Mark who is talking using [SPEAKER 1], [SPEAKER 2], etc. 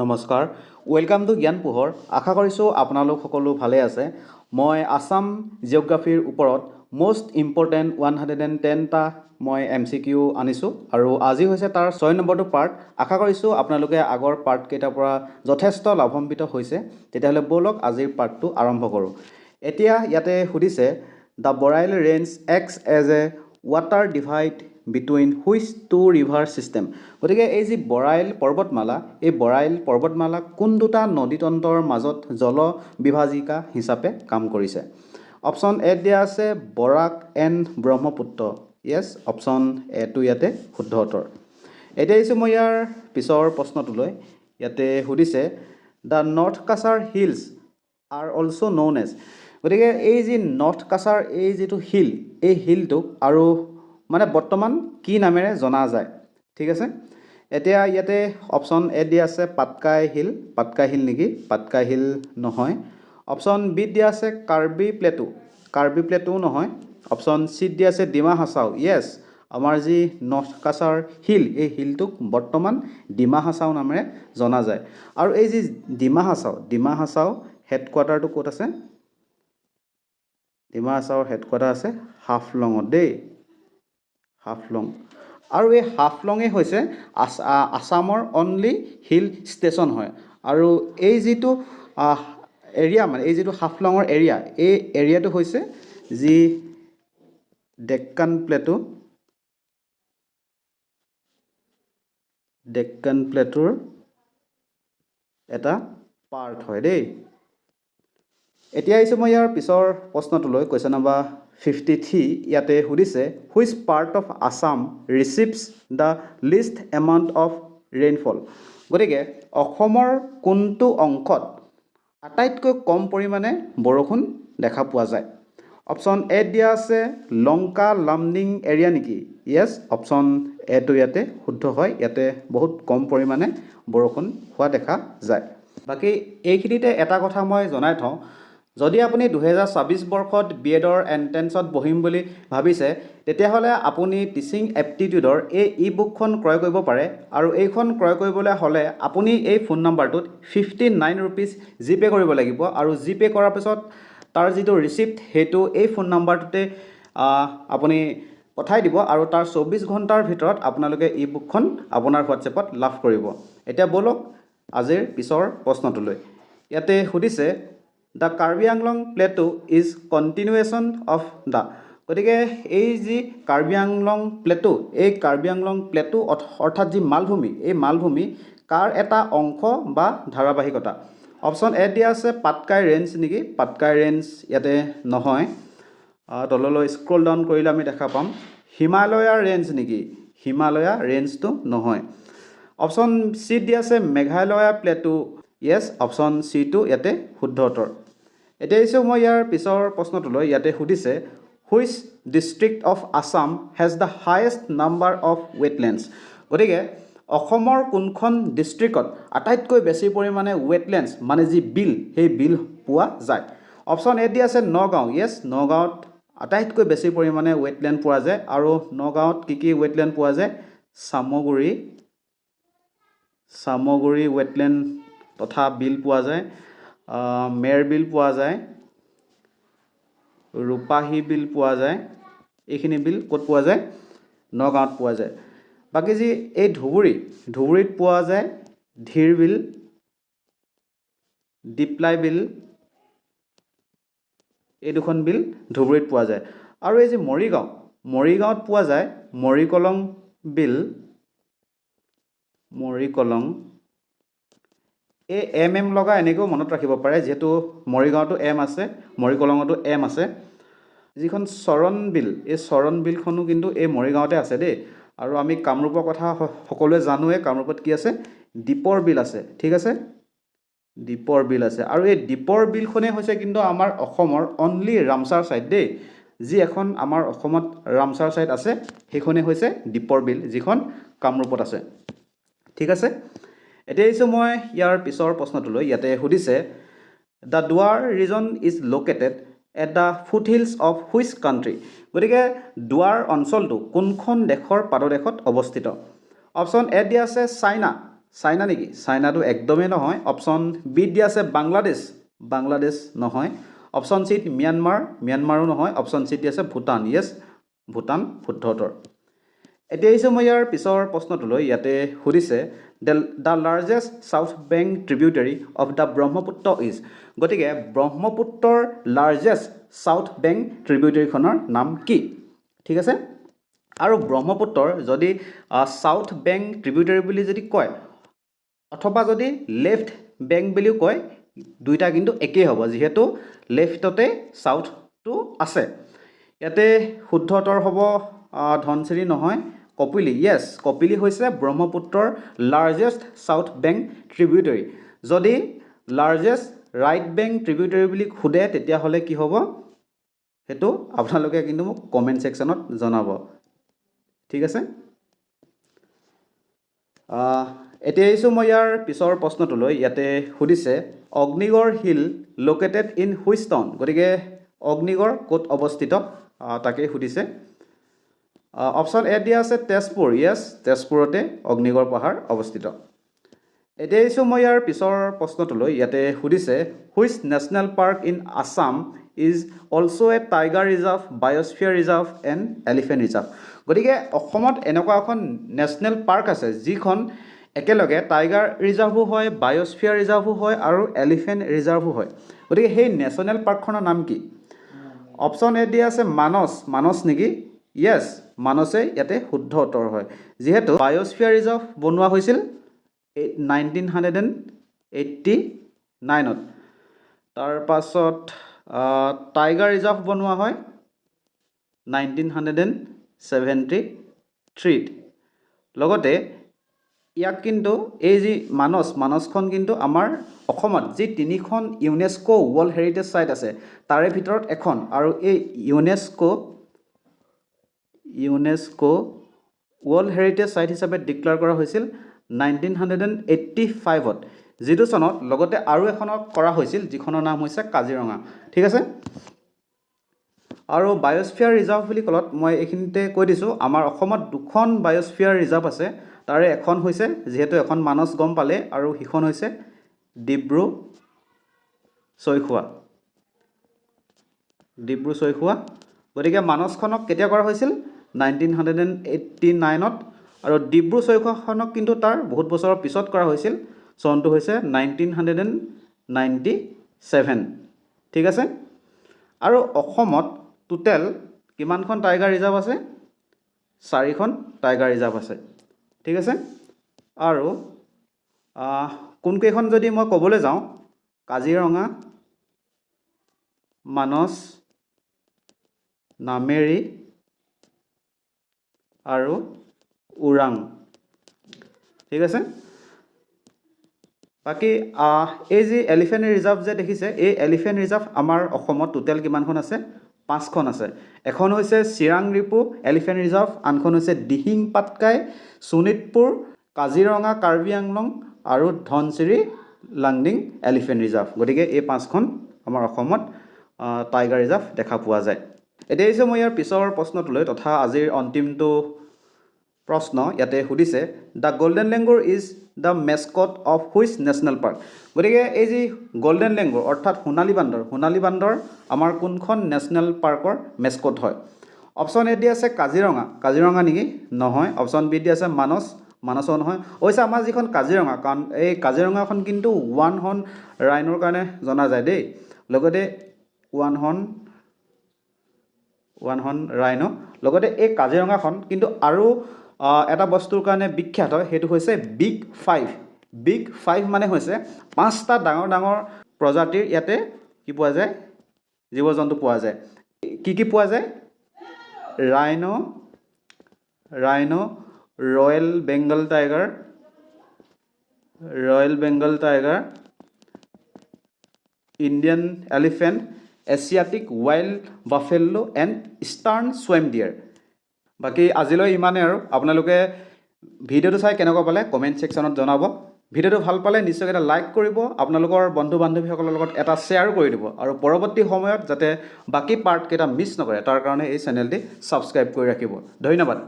[SPEAKER 1] নমস্কাৰ welcome to জ্ঞান পোহৰ আশা কৰিছোঁ আপোনালোক সকলো ভালে আছে মই আসাম জিঅ'গ্ৰাফিৰ ওপৰত মোষ্ট ইম্পৰ্টেণ্ট 110টা মই এমচিকিউ আনিছোঁ আৰু আজি হৈছে তাৰ 6 নম্বৰটো পাৰ্ট আশা কৰিছোঁ আপোনালোকে আগৰ পাৰ্ট কেইটাৰ পৰা যথেষ্ট লাভান্বিত হৈছে তেতিয়াহ'লে বলক আজিৰ পাৰ্টটো আৰম্ভ কৰোঁ এতিয়া ইয়াতে সুধিছে the Barail range acts as a water divide between which two river system গতিকে এই যি বৰাইল পৰ্বতমালা এই বৰাইল পৰ্বতমালা কোন দুটা নদীতন্ত্ৰৰ মাজত জল বিভাজিকা হিচাপে কাম কৰিছে অপশ্যন এ দিয়া আছে বৰাক এণ্ড ব্ৰহ্মপুত্ৰ য়েছ অপশ্যন এটো ইয়াতে শুদ্ধ উত্তৰ এতিয়া আহিছোঁ মই ইয়াৰ পিছৰ প্ৰশ্নটোলৈ ইয়াতে সুধিছে the north Cachar hills are also' known as গতিকে এই যি নৰ্থ কাছাৰ এই যিটো হিল এই হিলটোক আৰু মানে বৰ্তমান কি নামেৰে জনা যায় ঠিক আছে এতিয়া ইয়াতে অপশ্যন এ দিয়া আছে পাটকাই হিল নেকি পাটকাই হিল নহয় অপশ্যন বি দিয়া আছে কাৰ্বি প্লেটু নহয় অপশ্যন চি দিয়া আছে ডিমা হাছাও য়েছ আমাৰ যি নৰ্থ কাছাৰ হিল এই হিলটোক বৰ্তমান ডিমা হাছাও নামেৰে জনা যায় আৰু এই যি ডিমা হাছাও হেডকোৱাৰ্টাৰটো ক'ত আছে ডিমা হাছাওৰ হেডকোৱাৰ্টাৰ আছে হাফলঙত দেই হাফলং আৰু এই হাফলঙে হৈছে আসামৰ অনলি হিল ষ্টেচন হয় আৰু এই যিটো এৰিয়া মানে এই যিটো হাফলঙৰ এৰিয়া এই এৰিয়াটো হৈছে যি ডেক্কান প্লেটুৰ এটা পাৰ্ট হয় দেই এতিয়া আহিছোঁ মই ইয়াৰ পিছৰ প্ৰশ্নটোলৈ কুৱেশ্যন নম্বৰ 53 ইয়াতে সুধিছে which part of Assam receives the least amount of rainfall গতিকে অসমৰ কোনটো অংশত আটাইতকৈ কম পৰিমাণে বৰষুণ দেখা পোৱা যায় অপশ্যন এ দিয়া আছে লংকা লামডিং এৰিয়া নেকি য়েছ অপশ্যন এটো ইয়াতে শুদ্ধ হয় ইয়াতে বহুত কম পৰিমাণে বৰষুণ হোৱা দেখা যায় বাকী এইখিনিতে এটা কথা মই জনাই থওঁ যদি আপুনি 2026 বৰ্ষত বিএডৰ এণ্ট্ৰেন্সত বহিম বুলি ভাবিছে তেতিয়াহ'লে আপুনি টিচিং এপ্টিটিউডৰ এই ই বুকখন ক্ৰয় কৰিব পাৰে আৰু এইখন ক্ৰয় কৰিবলৈ হ'লে আপুনি এই ফোন নম্বৰটোত 59 ৰুপিজ জিপে' কৰিব লাগিব আৰু জিপে' কৰাৰ পিছত তাৰ যিটো ৰিচিপ্ট সেইটো এই ফোন নম্বৰটোতে আপুনি পঠাই দিব আৰু তাৰ 24 ঘণ্টাৰ ভিতৰত আপোনালোকে ই বুকখন আপোনাৰ হোৱাটছএপত লাভ কৰিব এতিয়া বলক আজিৰ পিছৰ প্ৰশ্নটোলৈ ইয়াতে সুধিছে the Karbi Anglong plateau is continuation of the গতিকে এই যি কাৰ্বি আংলং প্লেটু অৰ্থাৎ যি মালভূমি এই মালভূমি কাৰ এটা অংশ বা ধাৰাবাহিকতা অপশ্যন এ দিয়া আছে পাটকাই ৰেঞ্জ নেকি পাটকাই ৰেঞ্জ ইয়াতে নহয় তললৈ স্ক্ৰল ডাউন কৰিলে আমি দেখা পাম হিমালয়া ৰেঞ্জ নেকি হিমালয়া ৰেঞ্জটো নহয় অপশ্যন চি দিয়া আছে মেঘালয়া প্লেটু য়েছ অপশ্যন চিটো ইয়াতে শুদ্ধ উত্তৰ এতিয়া আহিছোঁ মই ইয়াৰ পিছৰ প্ৰশ্নটোলৈ ইয়াতে সুধিছে which district of Assam has the highest number of wetlands গতিকে অসমৰ কোনখন ডিষ্ট্ৰিক্টত আটাইতকৈ বেছি পৰিমাণে ৱেটলেণ্ডছ মানে যি বিল সেই বিল পোৱা যায় অপশ্যন এ দি আছে নগাঁও য়েছ নগাঁৱত আটাইতকৈ বেছি পৰিমাণে ৱেটলেণ্ড পোৱা যায় আৰু নগাঁৱত কি ৱেটলেণ্ড পোৱা যায় চামগুৰি ৱেটলেণ্ড তথা বিল পোৱা যায় মেৰ বিল পোৱা যায় ৰূপাহী বিল পোৱা যায় এইখিনি বিল ক'ত পোৱা যায় নগাঁৱত পোৱা যায় বাকী যি এই ধুবুৰীত পোৱা যায় ধীৰ বিল ডিপ্লাই বিল এই দুখন বিল ধুবুৰীত পোৱা যায় আৰু এই যে মৰিগাঁৱত পোৱা যায় মৰিকলং বিল এই এম লগা এনেকৈও মনত ৰাখিব পাৰে যিহেতু মৰিগাঁৱতো এম আছে মৰিকলঙতো এম আছে যিখন চৰণ বিল এই চৰণ বিলখনো কিন্তু এই মৰিগাঁৱতে আছে দেই আৰু আমি কামৰূপৰ কথা সকলোৱে জানোৱে কামৰূপত কি আছে দীপৰ বিল আছে ঠিক আছে দীপৰ বিল আছে আৰু এই দীপৰ বিলখনেই হৈছে কিন্তু আমাৰ অসমৰ অনলি ৰামচাৰ ছাইট দেই যি এখন আমাৰ অসমত ৰামচাৰ ছাইট আছে সেইখনেই হৈছে দীপৰ বিল যিখন কামৰূপত আছে ঠিক আছে এতিয়া আহিছোঁ মই ইয়াৰ পিছৰ প্ৰশ্নটোলৈ ইয়াতে সুধিছে the Duars region is located at the foot hills of which country গতিকে দুৱাৰ অঞ্চলটো কোনখন দেশৰ পাদদেশত অৱস্থিত অপশ্যন এ দিয়া আছে চাইনা চাইনা নেকি? চাইনাটো একদমেই নহয়। অপশ্যন বিত দিয়া আছে বাংলাদেশ, বাংলাদেশ নহয়। অপশ্যন চিত ম্যানমাৰ, ম্যানমাৰো নহয়। অপশ্যন চিত দিয়া আছে ভূটান, য়েছ ভূটান শুদ্ধ উত্তৰ। এতিয়া আহিছোঁ মই ইয়াৰ পিছৰ প্ৰশ্নটোলৈ। ইয়াতে সুধিছে the largest south bank tributary of the Brahmaputra is. গতিকে ব্ৰহ্মপুত্ৰৰ লাৰ্জেষ্ট চাউথ বেংক ট্ৰিবিউটাৰীখনৰ নাম কি? ঠিক আছে। আৰু ব্ৰহ্মপুত্ৰৰ যদি চাউথ বেংক ট্ৰিবিউটাৰী বুলি যদি কয় অথবা যদি লেফ্ট বেংক বুলিও কয়, দুইটা কিন্তু একেই হ'ব, যিহেতু লেফ্টতে চাউথটো আছে। ইয়াতে শুদ্ধ উত্তৰ হ'ব ধনশিৰি নহয়, কপিলী। য়েছ, কপিলী হৈছে ব্ৰহ্মপুত্ৰৰ লাৰ্জেষ্ট চাউথ বেংক ট্ৰিবিউটাৰী। যদি লাৰ্জেষ্ট ৰাইট বেংক ট্ৰিবিউটাৰী বুলি সোধে তেতিয়াহ'লে কি হ'ব সেইটো আপোনালোকে কিন্তু মোক কমেণ্ট ছেকশ্যনত জনাব। ঠিক আছে। এতিয়া আহিছোঁ মই ইয়াৰ পিছৰ প্ৰশ্নটোলৈ। ইয়াতে সুধিছে Agnigarh hill located in which town. গতিকে অগ্নিগড় ক'ত অৱস্থিত তাকেই সুধিছে। অপশ্যন এ দিয়া আছে তেজপুৰ, য়েছ তেজপুৰতে অগ্নিগড় পাহাৰ অৱস্থিত। এতিয়া আহিছোঁ মই ইয়াৰ পিছৰ প্ৰশ্নটোলৈ। ইয়াতে সুধিছে which national park in Assam is also' A tiger reserve, biosphere reserve and elephant reserve. গতিকে অসমত এনেকুৱা এখন নেশ্যনেল পাৰ্ক আছে যিখন একেলগে টাইগাৰ ৰিজাৰ্ভো হয়, বায়'স্ফিয়াৰ ৰিজাৰ্ভো হয় আৰু এলিফেণ্ট ৰিজাৰ্ভো হয়। গতিকে সেই নেশ্যনেল পাৰ্কখনৰ নাম কি? অপশ্যন এ দিয়া আছে মানস, মানস নেকি? য়েছ, মানসেই ইয়াতে শুদ্ধ উত্তৰ হয়, যিহেতু বায়'স্ফিয়াৰ ৰিজাৰ্ভ বনোৱা হৈছিল 1989ত। তাৰপাছত টাইগাৰ ৰিজাৰ্ভ বনোৱা হয় 1973ত। লগতে ইয়াক কিন্তু এই যি মানসখন কিন্তু আমাৰ অসমত যি 3খন ইউনেস্কো ৱৰ্ল্ড হেৰিটেজ ছাইট আছে তাৰে ভিতৰত এখন। আৰু এই ইউনেস্কো ৱৰ্ল্ড হেৰিটেজ ছাইট হিচাপে ডিক্লেয়াৰ কৰা হৈছিল 1985ত, যিটো চনত লগতে আৰু এখনক কৰা হৈছিল যিখনৰ নাম হৈছে কাজিৰঙা। ঠিক আছে। আৰু বায়'স্ফিয়াৰ ৰিজাৰ্ভ বুলি ক'লত মই এইখিনিতে কৈ দিছোঁ আমাৰ অসমত 2খন বায়'স্ফিয়াৰ ৰিজাৰ্ভ আছে। তাৰে এখন হৈছে, যিহেতু এখন মানস গম পালে, আৰু সিখন হৈছে ডিব্ৰু চৈখোৱা। গতিকে মানসখনক কেতিয়া কৰা হৈছিল? 1989ত। আৰু ডিব্ৰু চৈখোৱাখনক কিন্তু তাৰ বহুত বছৰৰ পিছত কৰা হৈছিল, চনটো হৈছে 1997। ঠিক আছে। আৰু অসমত টোটেল কিমানখন টাইগাৰ ৰিজাৰ্ভ আছে? 4খন টাইগাৰ ৰিজাৰ্ভ আছে। ঠিক আছে। আৰু কোনকেইখন যদি মই ক'বলৈ যাওঁ, কাজিৰঙা, মানস, নামেৰি আৰু ওৰাং। ঠিক আছে। বাকী এই যি এলিফেণ্ট ৰিজাৰ্ভ যে দেখিছে, এই এলিফেণ্ট ৰিজাৰ্ভ আমাৰ অসমত টোটেল কিমানখন আছে? 5খন আছে। এখন হৈছে চিৰাং ৰিপু এলিফেণ্ট ৰিজাৰ্ভ, আনখন হৈছে দিহিং পাটকাই, শোণিতপুৰ, কাজিৰঙা কাৰ্বি আংলং আৰু ধনশিৰি লাংডিং এলিফেণ্ট ৰিজাৰ্ভ। গতিকে এই 5খন আমাৰ অসমত টাইগাৰ ৰিজাৰ্ভ দেখা পোৱা যায়। এতিয়া আহিছোঁ মই ইয়াৰ পিছৰ প্ৰশ্নটোলৈ তথা আজিৰ অন্তিমটো প্ৰশ্ন। ইয়াতে সুধিছে the golden লেংগুৰ is the mascot of which national park. গতিকে এই যি গল্ডেন লেংগুৰ অৰ্থাৎ সোণালী বান্দৰ আমাৰ কোনখন নেশ্যনেল পাৰ্কৰ মেস্কট হয়? অপশ্যন এ দি আছে কাজিৰঙা নেকি? নহয়। অপশ্যন বি দি আছে মানসো নহয়। অৱশ্যে আমাৰ যিখন কাজিৰঙা, কাৰণ এই কাজিৰঙাখন কিন্তু ওৱান হৰ্ণ ৰাইনোৰ কাৰণে জনা যায় দেই। লগতে ওৱান হৰ্ণ ৰাইনো। লগতে এই কাজিৰঙাখন কিন্তু আৰু এটা বস্তুৰ কাৰণে বিখ্যাত হয়, সেইটো হৈছে বিগ 5। বিগ 5 মানে হৈছে 5টা ডাঙৰ প্ৰজাতিৰ ইয়াতে কি পোৱা যায়? জীৱ জন্তু পোৱা যায়। কি পোৱা যায়? Rhino, royal Bengal tiger, Indian elephant, Asiatic wild buffalo and eastern swamp deer. বাকী আজিলৈ ইমানেই আৰু। আপোনালোকে ভিডিঅ'টো চাই কেনেকুৱা পালে কমেণ্ট ছেকশ্যনত জনাব। ভিডিঅ'টো ভাল পালে নিশ্চয় এটা লাইক কৰিব, আপোনালোকৰ বন্ধু বান্ধৱীসকলৰ লগত এটা শ্বেয়াৰ কৰি দিব, আৰু পৰৱৰ্তী সময়ত যাতে বাকী পাৰ্টকেইটা মিছ নকৰে তাৰ কাৰণে এই চেনেলটি ছাবস্ক্ৰাইব কৰি ৰাখিব। ধন্যবাদ।